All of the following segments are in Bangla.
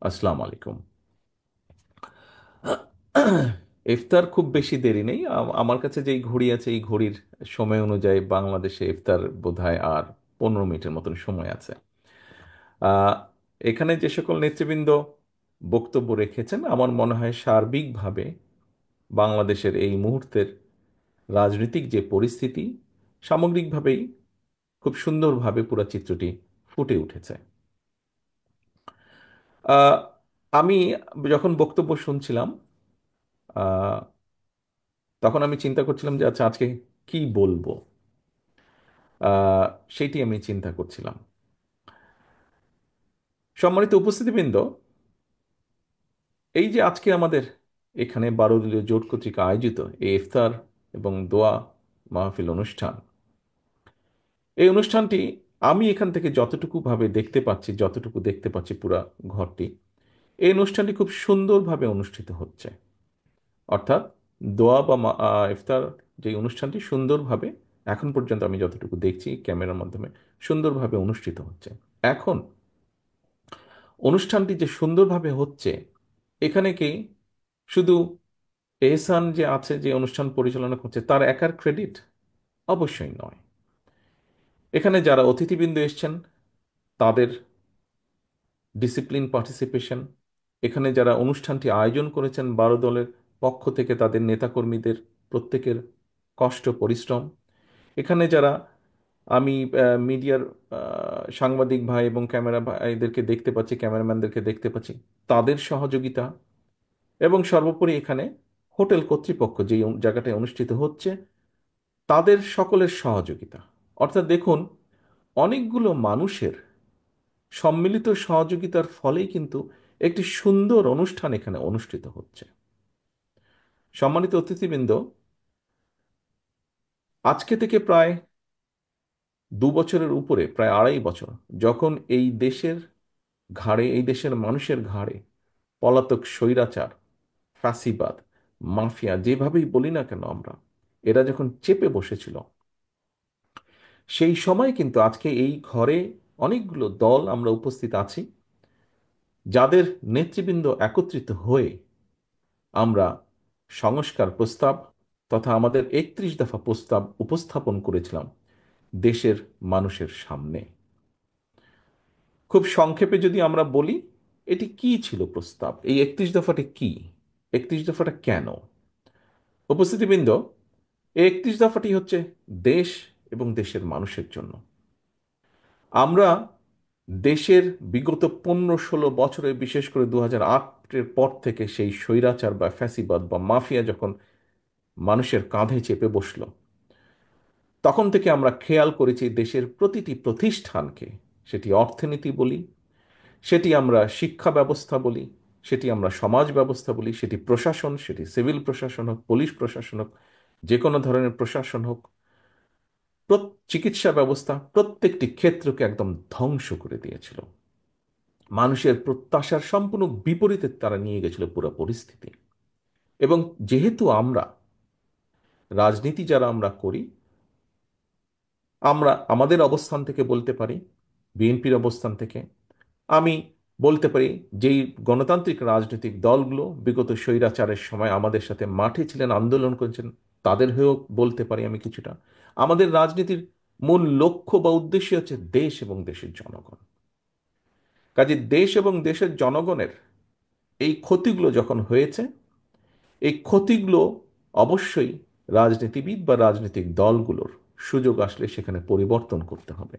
আসসালামু আলাইকুম। ইফতার খুব বেশি দেরি নেই। আমার কাছে যেই ঘড়ি আছে এই ঘড়ির সময় অনুযায়ী বাংলাদেশে ইফতার বোধহয় আর 15 মিনিটের মতন সময় আছে। আহ, এখানে যে সকল নেতৃবৃন্দ বক্তব্য রেখেছেন আমার মনে হয় সার্বিকভাবে বাংলাদেশের এই মুহূর্তের রাজনৈতিক যে পরিস্থিতি সামগ্রিকভাবেই খুব সুন্দরভাবে পুরো চিত্রটি ফুটে উঠেছে। আহ, আমি যখন বক্তব্য শুনছিলাম তখন আমি চিন্তা করছিলাম যে আচ্ছা আজকে কি বলবো। আহ, সেইটি আমি চিন্তা করছিলাম। সম্মানিত উপস্থিতিবৃন্দ, এই যে আজকে আমাদের এখানে 12 দলীয় জোট কর্তৃক আয়োজিত এই ইফতার এবং দোয়া মাহফিল অনুষ্ঠান, এই অনুষ্ঠানটি আমি এখান থেকে যতটুকু ভাবে দেখতে পাচ্ছি, যতটুকু দেখতে পাচ্ছি পুরা ঘরটি, এই অনুষ্ঠানটি খুব সুন্দরভাবে অনুষ্ঠিত হচ্ছে। অর্থাৎ দোয়া বা ইফতার যে অনুষ্ঠানটি সুন্দরভাবে এখন পর্যন্ত আমি যতটুকু দেখছি ক্যামেরার মাধ্যমে সুন্দরভাবে অনুষ্ঠিত হচ্ছে। এখন অনুষ্ঠানটি যে সুন্দরভাবে হচ্ছে, এখানে কি শুধু এহসান যে আছে যে অনুষ্ঠান পরিচালনা করছে তার একার ক্রেডিট? অবশ্যই নয়। এখানে যারা অতিথিবৃন্দ এসছেন তাদের ডিসিপ্লিন পার্টিসিপেশন, এখানে যারা অনুষ্ঠানটি আয়োজন করেছেন 12 দলের পক্ষ থেকে তাদের নেতাকর্মীদের প্রত্যেকের কষ্ট পরিশ্রম, এখানে যারা আমি মিডিয়ার সাংবাদিক ভাই এবং ক্যামেরা ভাইদেরকে দেখতে পাচ্ছি, ক্যামেরাম্যানদেরকে দেখতে পাচ্ছি, তাদের সহযোগিতা, এবং সর্বোপরি এখানে হোটেল কর্তৃপক্ষ যেই জায়গাটায় অনুষ্ঠিত হচ্ছে তাদের সকলের সহযোগিতা। অর্থাৎ দেখুন, অনেকগুলো মানুষের সম্মিলিত সহযোগিতার ফলেই কিন্তু একটি সুন্দর অনুষ্ঠান এখানে অনুষ্ঠিত হচ্ছে। সম্মানিত অতিথিবৃন্দ, আজকে থেকে প্রায় 2 বছরের উপরে, প্রায় 2.5 বছর, যখন এই দেশের ঘাড়ে, এই দেশের মানুষের ঘাড়ে পলাতক স্বৈরাচার, ফ্যাসিবাদ, মাফিয়া যেভাবেই বলি না কেন আমরা, এরা যখন চেপে বসেছিল, সেই সময় কিন্তু আজকে এই ঘরে অনেকগুলো দল আমরা উপস্থিত আছি, যাদের নেতৃবৃন্দ একত্রিত হয়ে আমরা সংস্কার প্রস্তাব তথা আমাদের 31 দফা প্রস্তাব উপস্থাপন করেছিলাম দেশের মানুষের সামনে। খুব সংক্ষেপে যদি আমরা বলি, এটি কি ছিল প্রস্তাব, এই 31 দফাটি কি, 31 দফাটা কেন? উপস্থিতিবৃন্দ, এই 31 দফাটি হচ্ছে দেশ এবং দেশের মানুষের জন্য। আমরা দেশের বিগত 15-16 বছরে, বিশেষ করে 2008-এর পর থেকে, সেই স্বৈরাচার বা ফ্যাসিবাদ বা মাফিয়া যখন মানুষের কাঁধে চেপে বসলো, তখন থেকে আমরা খেয়াল করেছি দেশের প্রতিটি প্রতিষ্ঠানকে, সেটি অর্থনীতি বলি, সেটি আমরা শিক্ষা ব্যবস্থা বলি, সেটি আমরা সমাজ ব্যবস্থা বলি, সেটি প্রশাসন, সেটি সিভিল প্রশাসন হোক, পুলিশ প্রশাসন হোক, যে কোনো ধরনের প্রশাসন হোক, চিকিৎসা ব্যবস্থা, প্রত্যেকটি ক্ষেত্রকে একদম ধ্বংস করে দিয়েছিল। মানুষের প্রত্যাশার সম্পূর্ণ বিপরীতে তারা নিয়ে গেছিল পুরো পরিস্থিতি। এবং যেহেতু আমরা রাজনীতি যারা আমরা করি, আমরা আমাদের অবস্থান থেকে বলতে পারি, বিএনপির অবস্থান থেকে আমি বলতে পারি, যেই গণতান্ত্রিক রাজনৈতিক দলগুলো বিগত স্বৈরাচারের সময় আমাদের সাথে মাঠে ছিলেন, আন্দোলন করেছেন, তাদের হয়েও বলতে পারি আমি কিছুটা। আমাদের রাজনীতির মূল লক্ষ্য বা উদ্দেশ্য হচ্ছে দেশ এবং দেশের জনগণ। কাজে দেশ এবং দেশের জনগণের এই ক্ষতিগুলো যখন হয়েছে, এই ক্ষতিগুলো অবশ্যই রাজনীতিবিদ বা রাজনৈতিক দলগুলোর সুযোগ আসলে সেখানে পরিবর্তন করতে হবে।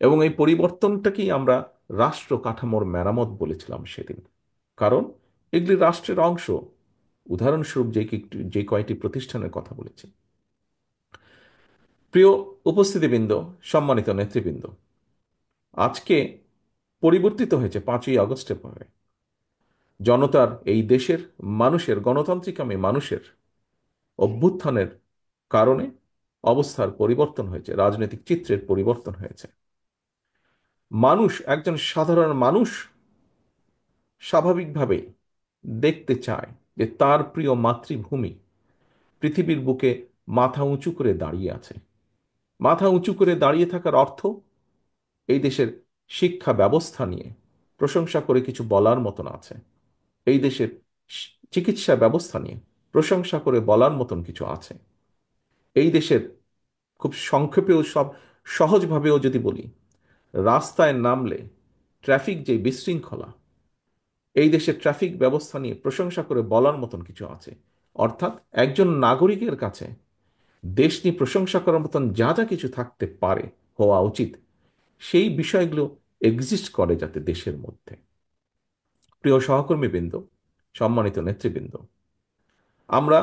এবং এই পরিবর্তনটাকেই আমরা রাষ্ট্র কাঠামোর মেরামত বলেছিলাম সেদিন। কারণ এগুলি রাষ্ট্রের অংশ। উদাহরণস্বরূপ যে কয়টি প্রতিষ্ঠানের কথা বলেছি। প্রিয় উপস্থিতিবৃন্দ, সম্মানিত নেতৃবৃন্দ, আজকে পরিবর্তিত হয়েছে 5ই আগস্টের পরে। জনতার, এই দেশের মানুষের, গণতান্ত্রিকামী মানুষের অভ্যুত্থানের কারণে অবস্থার পরিবর্তন হয়েছে, রাজনৈতিক চিত্রের পরিবর্তন হয়েছে। মানুষ, একজন সাধারণ মানুষ স্বাভাবিকভাবেই দেখতে চায় যে তার প্রিয় মাতৃভূমি পৃথিবীর বুকে মাথা উঁচু করে দাঁড়িয়ে আছে। মাথা উঁচু করে দাঁড়িয়ে থাকার অর্থ এই দেশের শিক্ষা ব্যবস্থা নিয়ে, প্রশংসা করে কিছু বলার মতন আছে। এই দেশের চিকিৎসা ব্যবস্থা নিয়ে প্রশংসা করে বলার মতন কিছু আছে। এই দেশের খুব সংক্ষেপেও সব সহজভাবেও যদি বলি, রাস্তায় নামলে ট্রাফিক যে বিশৃঙ্খলা, এই দেশের ট্রাফিক ব্যবস্থা নিয়ে প্রশংসা করে বলার মতন কিছু আছে। অর্থাৎ একজন নাগরিকের কাছে দেশ নিয়ে প্রশংসা করার মতন যা যা কিছু থাকতে পারে, হওয়া উচিত, সেই বিষয়গুলো এক্সিস্ট করে যাতে দেশের মধ্যে। প্রিয় সহকর্মীবৃন্দ, সম্মানিত নেতৃবৃন্দ, আমরা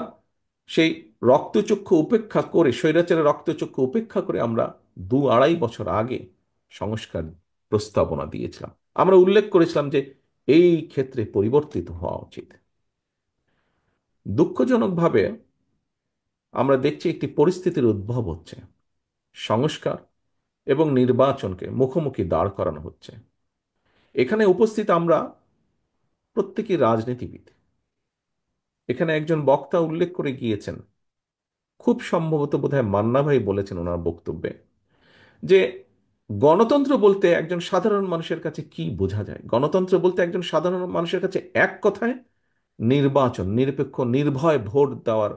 সেই রক্তচক্ষু উপেক্ষা করে, স্বৈরাচারের রক্তচক্ষু উপেক্ষা করে আমরা 2-2.5 বছর আগে সংস্কার প্রস্তাবনা দিয়েছিলাম। আমরা উল্লেখ করেছিলাম যে এই ক্ষেত্রে পরিবর্তিত হওয়া উচিত। দুঃখজনকভাবে আমরা দেখছি একটি পরিস্থিতির উদ্ভব হচ্ছে, সংস্কার এবং নির্বাচনকে মুখোমুখি দাঁড় করানো হচ্ছে। এখানে উপস্থিত আমরা প্রত্যেকই রাজনীতিবিদ। এখানে একজন বক্তা উল্লেখ করে গিয়েছেন, খুব সম্ভবত বোধহয় মান্না ভাই বলেছেন ওনার বক্তব্যে, যে গণতন্ত্র বলতে একজন সাধারণ মানুষের কাছে কি বোঝা যায়। গণতন্ত্র বলতে একজন সাধারণ মানুষের কাছে এক কথায় নির্বাচন, নিরপেক্ষ নির্ভয় ভোট দেওয়ার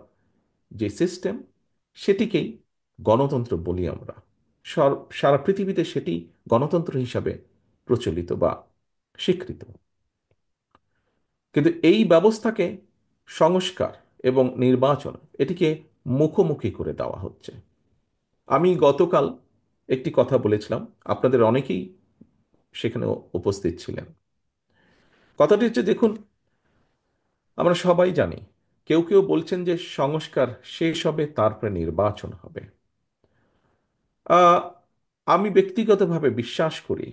যে সিস্টেম, সেটিকেই গণতন্ত্র বলি আমরা। সারা পৃথিবীতে সেটি গণতন্ত্র হিসাবে প্রচলিত বা স্বীকৃত। কিন্তু এই ব্যবস্থাকে সংস্কার এবং নির্বাচন, এটিকে মুখোমুখি করে দেওয়া হচ্ছে। আমি গতকাল একটি কথা বলেছিলাম, আপনাদের অনেকেই সেখানে উপস্থিত ছিলেন। কথাটি হচ্ছে, দেখুন, আমরা সবাই জানি, কেউ কেউ বলছেন যে সংস্কার শেষ হবে তারপরে নির্বাচন হবে। আহ, আমি ব্যক্তিগতভাবে বিশ্বাস করি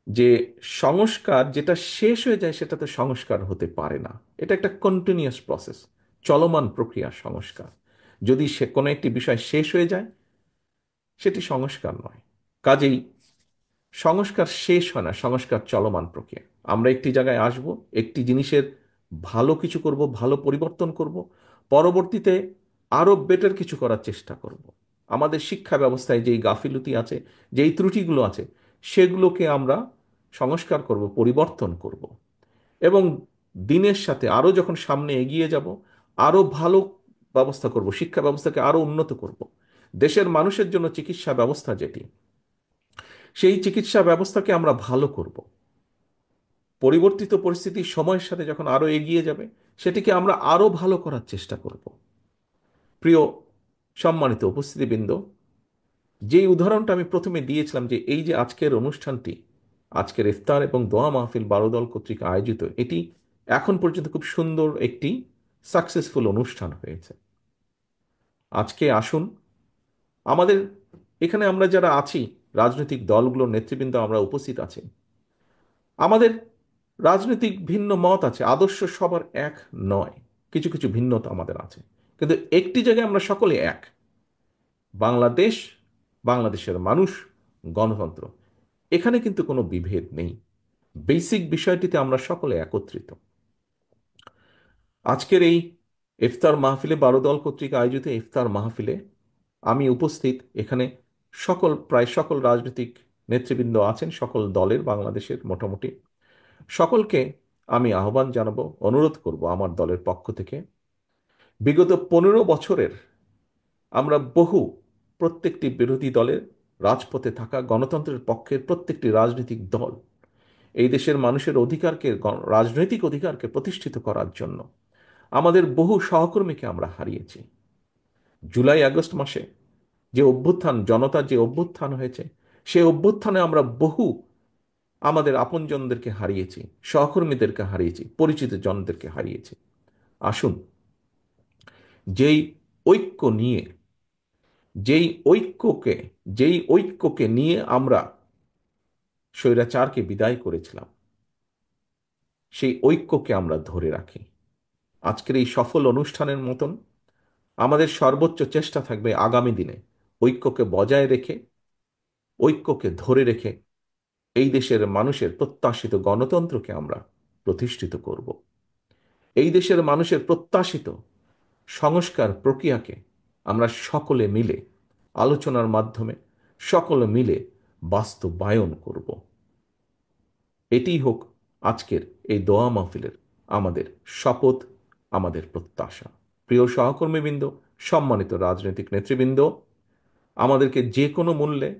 যে সংস্কার যেটা শেষ হয়ে যায় সেটা তো সংস্কার হতে পারে না। এটা একটা কন্টিনিউয়াস প্রসেস, চলমান প্রক্রিয়া সংস্কার। যদি সে কোনো একটি বিষয় শেষ হয়ে যায়, সেটি সংস্কার নয়। কাজেই সংস্কার শেষ হয় না, সংস্কার চলমান প্রক্রিয়া। আমরা একটি জায়গায় আসব, একটি জিনিসের ভালো কিছু করব, ভালো পরিবর্তন করব, পরবর্তীতে আরো বেটার কিছু করার চেষ্টা করব। আমাদের শিক্ষা ব্যবস্থায় যেই গাফিলতি আছে, যেই ত্রুটিগুলো আছে, সেগুলোকে আমরা সংস্কার করব, পরিবর্তন করব, এবং দিনের সাথে আরো যখন সামনে এগিয়ে যাব, আরো ভালো ব্যবস্থা করব, শিক্ষা ব্যবস্থাকে আরো উন্নত করব। দেশের মানুষের জন্য চিকিৎসা ব্যবস্থা যেটি, সেই চিকিৎসা ব্যবস্থাকে আমরা ভালো করব। পরিবর্তিত পরিস্থিতি সময়ের সাথে যখন আরো এগিয়ে যাবে, সেটিকে আমরা আরো ভালো করার চেষ্টা করব। প্রিয় সম্মানিত উপস্থিতিবৃন্দ, যেই উদাহরণটা আমি প্রথমে দিয়েছিলাম, যে এই যে আজকের অনুষ্ঠানটি, আজকের ইফতার এবং দোয়া মাহফিল বারোদল কর্তৃক আয়োজিত, এটি এখন পর্যন্ত খুব সুন্দর একটি সাকসেসফুল অনুষ্ঠান হয়েছে। আজকে আসুন, আমাদের এখানে আমরা যারা আছি, রাজনৈতিক দলগুলোর নেতৃবৃন্দ আমরা উপস্থিত আছি, আমাদের রাজনৈতিক ভিন্ন মত আছে, আদর্শ সবার এক নয়, কিছু কিছু ভিন্নতা আমাদের আছে, কিন্তু একটি জায়গায় আমরা সকলে এক: বাংলাদেশ, বাংলাদেশের মানুষ, গণতন্ত্র। এখানে কিন্তু কোনো বিভেদ নেই। বেসিক বিষয়টিতে আমরা সকলে একত্রিত। আজকের এই ইফতার মাহফিলে, বারো দল কর্তৃক আয়োজিত ইফতার মাহফিলে আমি উপস্থিত। এখানে প্রায় সকল রাজনৈতিক নেতৃবৃন্দ আছেন, সকল দলের, বাংলাদেশের মোটামুটি সকলকে আমি আহ্বান জানাবো, অনুরোধ করব আমার দলের পক্ষ থেকে, বিগত 15 বছরের আমরা প্রত্যেকটি বিরোধী দলের, রাজপথে থাকা গণতন্ত্রের পক্ষের প্রত্যেকটি রাজনৈতিক দল এই দেশের মানুষের অধিকারকে, রাজনৈতিক অধিকারকে প্রতিষ্ঠিত করার জন্য আমাদের বহু সহকর্মীকে আমরা হারিয়েছি। জুলাই আগস্ট মাসে যে অভ্যুত্থান, জনতার যে অভ্যুত্থান হয়েছে, সেই অভ্যুত্থানে আমরা আমাদের আপনজনদেরকে হারিয়েছি, সহকর্মীদেরকে হারিয়েছি, পরিচিত জনদেরকে হারিয়েছি। আসুন, যেই ঐক্য নিয়ে, যেই ঐক্যকে যেই ঐক্যকে নিয়ে আমরা স্বৈরাচারকে বিদায় করেছিলাম, সেই ঐক্যকে আমরা ধরে রাখি। আজকের এই সফল অনুষ্ঠানের মতন আমাদের সর্বোচ্চ চেষ্টা থাকবে আগামী দিনে ঐক্যকে বজায় রেখে, ঐক্যকে ধরে রেখে এই দেশের মানুষের প্রত্যাশিত গণতন্ত্রকে আমরা প্রতিষ্ঠিত করব। এই দেশের মানুষের প্রত্যাশিত সংস্কার প্রক্রিয়াকে আমরা সকলে মিলে, আলোচনার মাধ্যমে সকলে মিলে বাস্তবায়ন করব। এটিই হোক আজকের এই দোয়া মাহফিলের আমাদের শপথ, আমাদের প্রত্যাশা। প্রিয় সহকর্মীবৃন্দ, সম্মানিত রাজনৈতিক নেতৃবৃন্দ, আমাদেরকে যে কোনো মূল্যে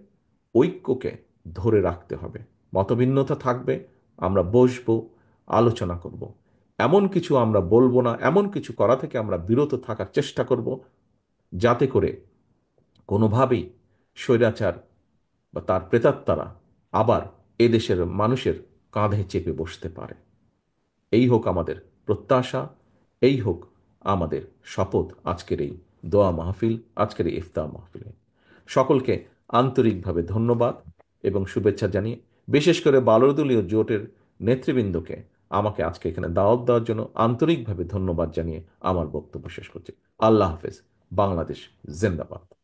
ঐক্যকে ধরে রাখতে হবে। মতভিন্নতা থাকবে, আমরা বসবো, আলোচনা করব। এমন কিছু আমরা বলবো না, এমন কিছু করা থেকে আমরা বিরত থাকার চেষ্টা করব যাতে করে কোনোভাবেই স্বৈরাচার বা তার প্রেতাত্মারা আবার এদেশের মানুষের কাঁধে চেপে বসতে পারে। এই হোক আমাদের প্রত্যাশা, এই হোক আমাদের শপথ আজকের এই দোয়া মাহফিল, আজকের এই ইফতার মাহফিলে। সকলকে আন্তরিকভাবে ধন্যবাদ এবং শুভেচ্ছা জানিয়ে, বিশেষ করে বালুদলীয় জোটের নেতৃবৃন্দকে আমাকে আজকে এখানে দাওয়াত দেওয়ার জন্য আন্তরিকভাবে ধন্যবাদ জানিয়ে আমার বক্তব্য শেষ করছি। আল্লাহ হাফেজ। বাংলাদেশ জিন্দাবাদ।